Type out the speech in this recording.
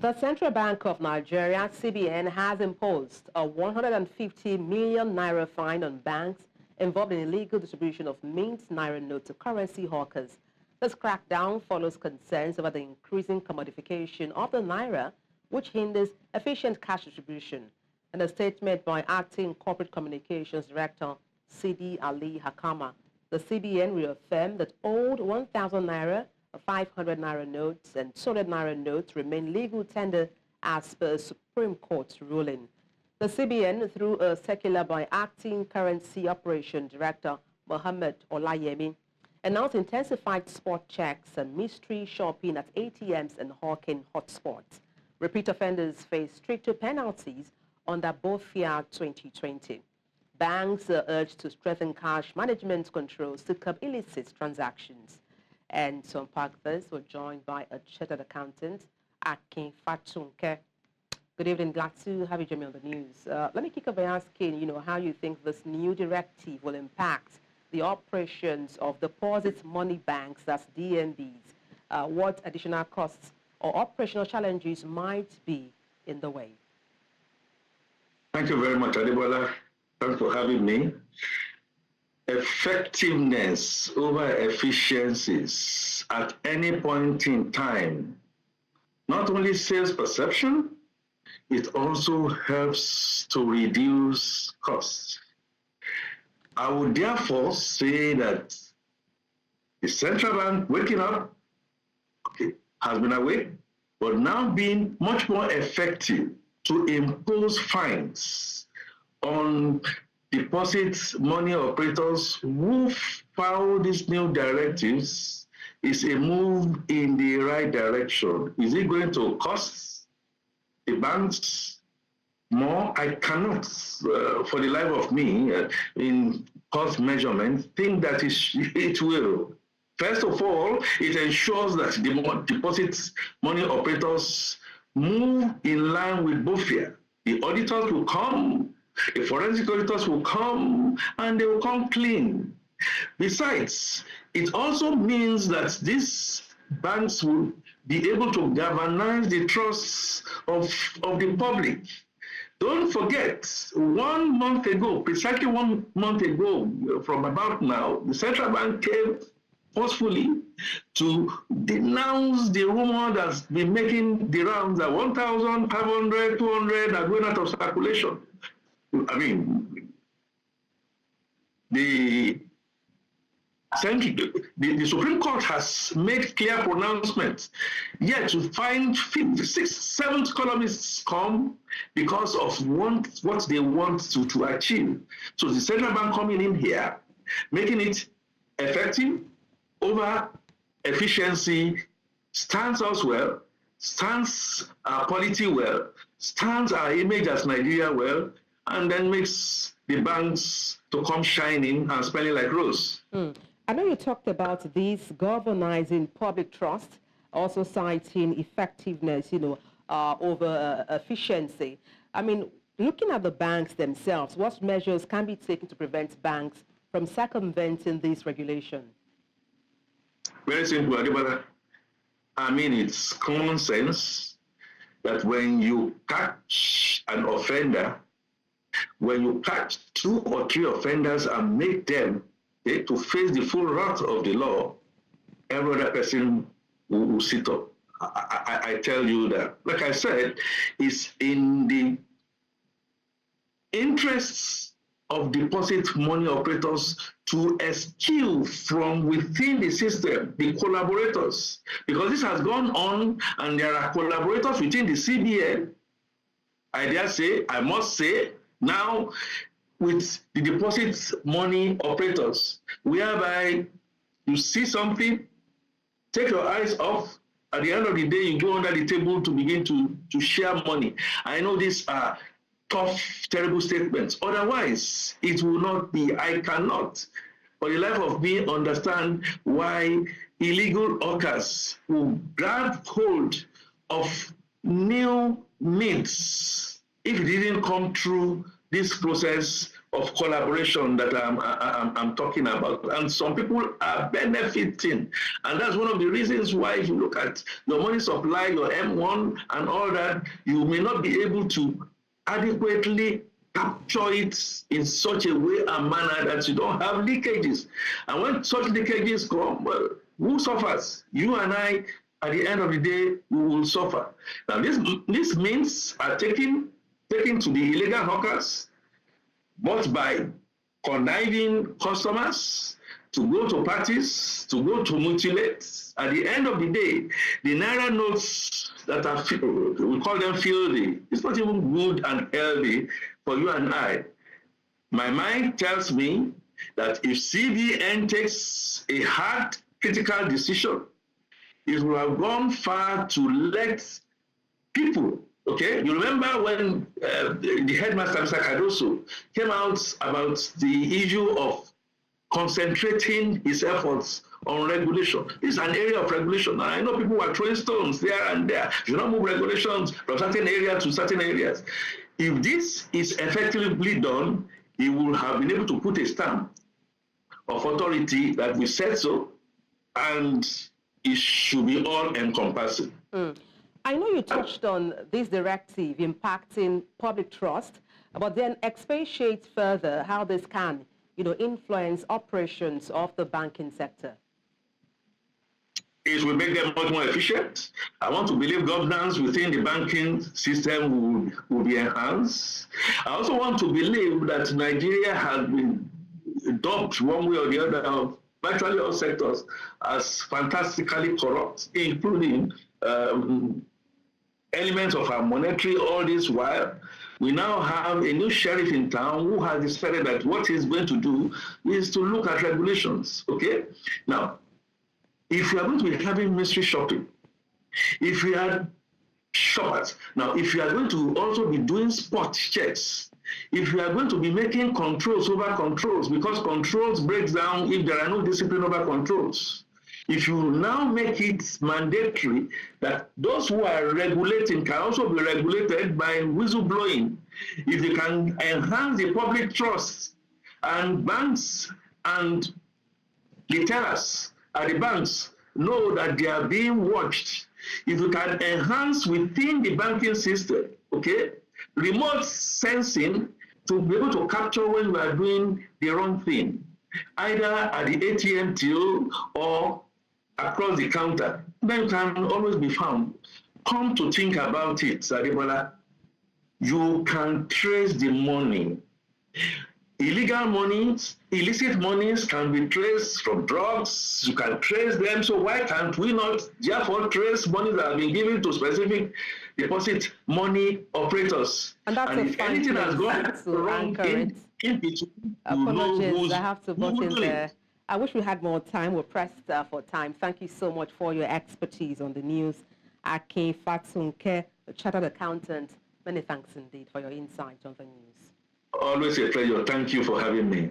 The Central Bank of Nigeria, CBN, has imposed a 150 million naira fine on banks involved in illegal distribution of mint naira notes to currency hawkers. This crackdown follows concerns over the increasing commodification of the naira, which hinders efficient cash distribution. In a statement by Acting Corporate Communications Director Sidi Ali Hakama, the CBN reaffirmed that old 1,000 naira, 500 naira notes and 200 naira notes remain legal tender as per Supreme Court's ruling. The CBN, through a circular by Acting Currency Operation Director Mohammed Olayemi, announced intensified spot checks and mystery shopping at ATMs and hawking hotspots. Repeat offenders face stricter penalties under BOFIA 2020. Banks are urged to strengthen cash management controls to curb illicit transactions. And to unpack this, we're joined by a chartered accountant, Akin Fatunke. Good evening, glad to have you join me on the news. Let me kick off by asking, how you think this new directive will impact the operations of deposit money banks, that's DMBs. What additional costs or operational challenges might be in the way? Thank you very much, Adebola. Thanks for having me. Effectiveness over efficiencies at any point in time not only saves perception, it also helps to reduce costs. I would therefore say that the central bank waking up has been awake, but now being much more effective to impose fines on deposit money operators who follow these new directives is a move in the right direction. Is it going to cost the banks more? I cannot, for the life of me, in cost measurement, think that it will. First of all, it ensures that the deposit money operators move in line with BOFIA. The auditors will come, the forensic auditors will come, and they will come clean. Besides, it also means that these banks will be able to galvanize the trust of the public. Don't forget, 1 month ago, precisely 1 month ago from about now, the central bank came forcefully to denounce the rumor that's been making the rounds that 1,500, 200 are going out of circulation. I mean, the Supreme Court has made clear pronouncements, yet to find 5th, 6th, 7th columnists come because of what they want to achieve. So the central bank coming in here, making it effective over efficiency, stands us well, stands our quality well, stands our image as Nigeria well, and then makes the banks to come shining and smelling like rose. I know you talked about this galvanizing public trust, also citing effectiveness, over efficiency. I mean, looking at the banks themselves, what measures can be taken to prevent banks from circumventing this regulation? Very simple, Adibala. I mean, it's common sense that when you catch an offender, when you catch 2 or 3 offenders and make them to face the full wrath of the law, every other person will sit up. I tell you that. Like I said, it's in the interests of deposit money operators to eschew from within the system the collaborators, because this has gone on and there are collaborators within the CBN. I must say, now with the deposit money operators, whereby you see something, take your eyes off, at the end of the day, you go under the table to begin to share money. I know these are tough, terrible statements. Otherwise, it will not be. I cannot, for the life of me, understand why illegal hawkers will grab hold of new mints if it didn't come through this process of collaboration that I'm talking about. And some people are benefiting. And that's one of the reasons why, if you look at your money supply, your M1 and all that, you may not be able to adequately capture it in such a way and manner that you don't have leakages. And when such leakages come, well, who suffers? You and I, at the end of the day, we will suffer. Now, this means are taken to the illegal hawkers, but by conniving customers to go to parties, to go to mutilate. At the end of the day, the Naira notes that are, we call them filthy, it's not even good and healthy for you and I. My mind tells me that if CBN takes a hard, critical decision, it will have gone far to let people, okay? You remember when the headmaster, Mr. Cardoso, came out about the issue of concentrating his efforts on regulation. This is an area of regulation. And I know people were throwing stones there and there. You don't move regulations from certain areas to certain areas. If this is effectively done, he will have been able to put a stamp of authority that we said so, and it should be all-encompassing. I know you touched on this directive impacting public trust, but then expatiate further how this can, influence operations of the banking sector. It will make them much more efficient. I want to believe governance within the banking system will be enhanced. I also want to believe that Nigeria has been dubbed one way or the other of virtually all sectors as fantastically corrupt, including elements of our monetary all this while. We now have a new sheriff in town who has decided that what he's going to do is to look at regulations, okay? Now, if we are going to be having mystery shopping, if we are shoppers, now if you are going to also be doing spot checks, if you are going to be making controls over controls, because controls breaks down if there are no discipline over controls. If you now make it mandatory that those who are regulating can also be regulated by whistleblowing, if they can enhance the public trust, and banks and the tellers at the banks know that they are being watched, if you can enhance within the banking system, okay, remote sensing to be able to capture when you are doing the wrong thing, either at the ATM till or across the counter, then you can always be found. Come to think about it, Sadebola, you can trace the money. Illegal monies, illicit monies can be traced from drugs. You can trace them. So why can't we not therefore trace money that have been given to specific deposit money operators? And that's a if anything has gone wrong in between, apologies, I have to butt in there. I wish we had more time. We're pressed for time. Thank you so much for your expertise on the news. Akin Fatunke, a chartered accountant, many thanks indeed for your insight on the news. Always a pleasure. Thank you for having me.